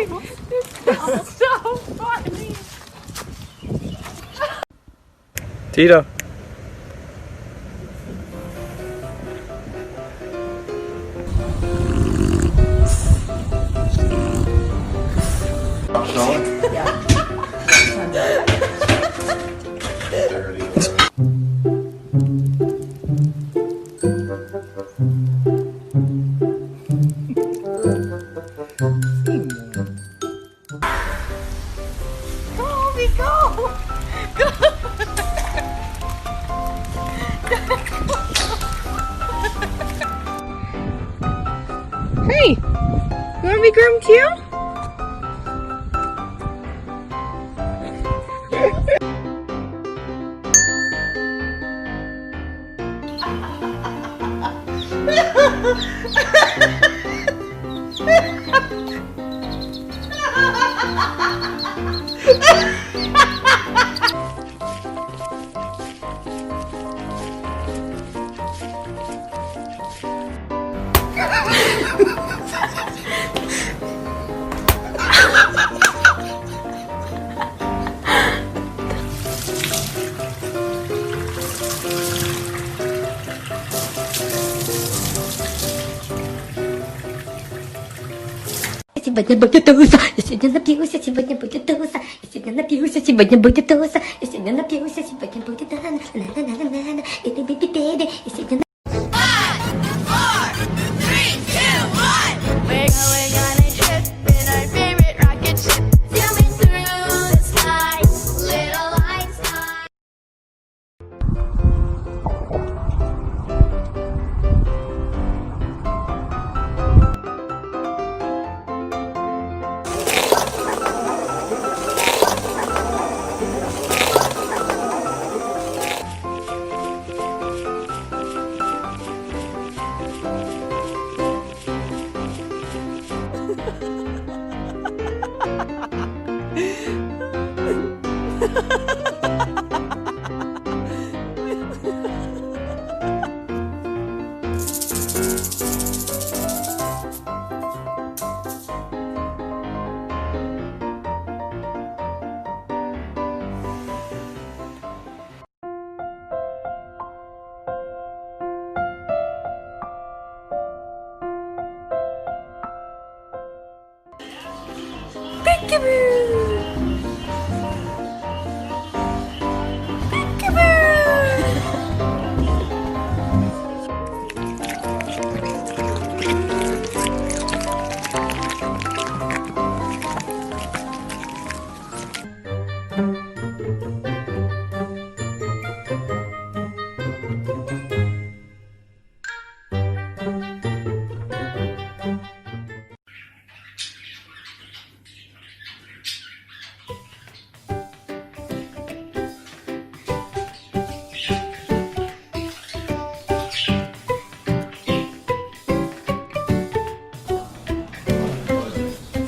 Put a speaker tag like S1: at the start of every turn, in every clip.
S1: This is so funny.
S2: Tito.
S1: Hey, you want to be groomed too?
S3: Сегодня будет туса, я сегодня напьюся, сегодня будет туса, я сегодня напьюся, сегодня будет туса, я сегодня напьюся, сегодня будет на-на-на-на-на-на, и ты-ты-ты-ты, я сегодня...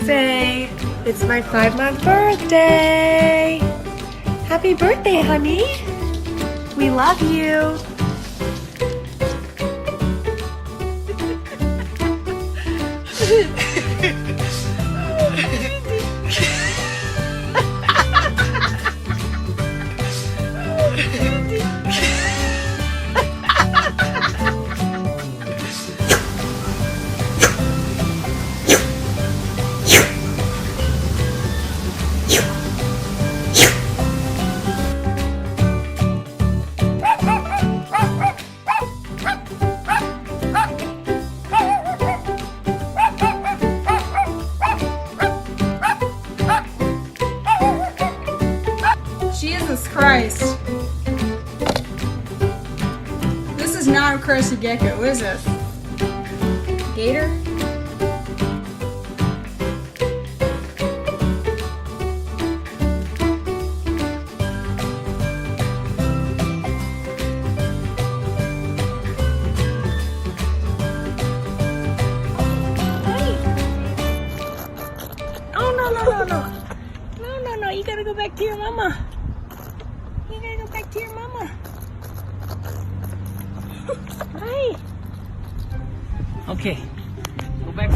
S1: Say, it's my 5-month birthday. Happy birthday, honey. We love you. Jesus Christ. This is not a Perros y Gatos, is it? Gator? No, you gotta go back to your mama. You gotta go back to your mama. Hi. Okay, go back.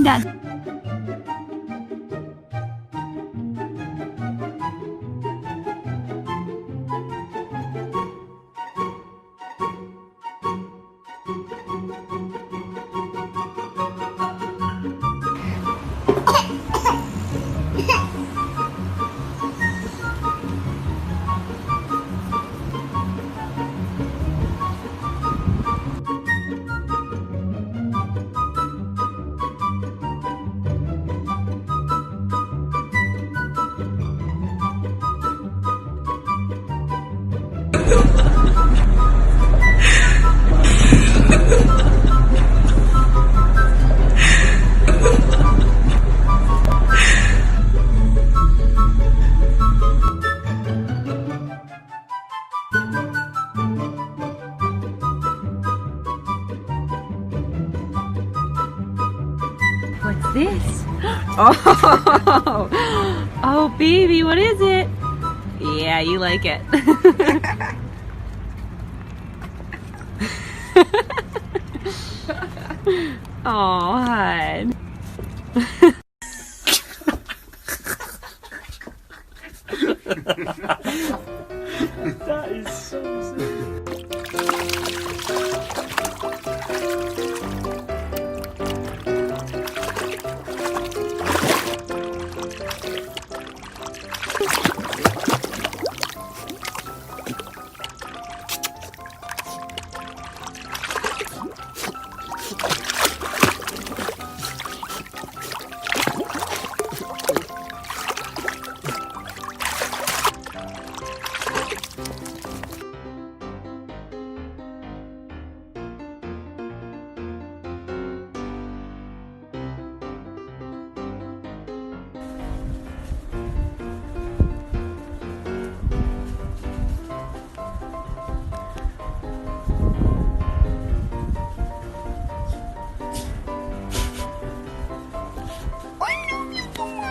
S1: Done.
S4: What's this? Oh, oh, baby, what is it? Yeah, you like it. Oh, hon.
S2: That is so silly.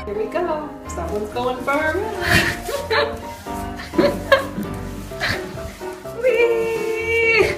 S4: Here we go. Someone's going for a ride. Whee!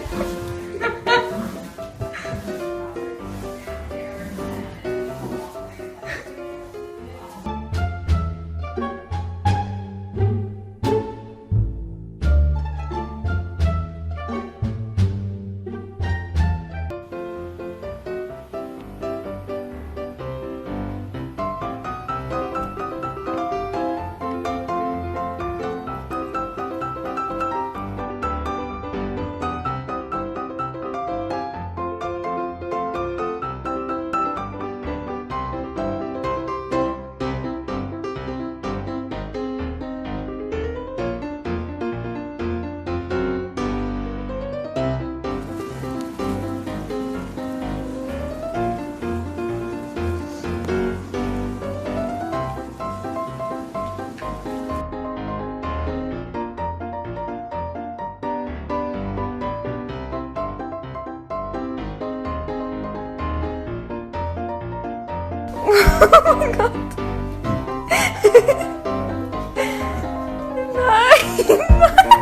S1: Oh God. Nein, nein.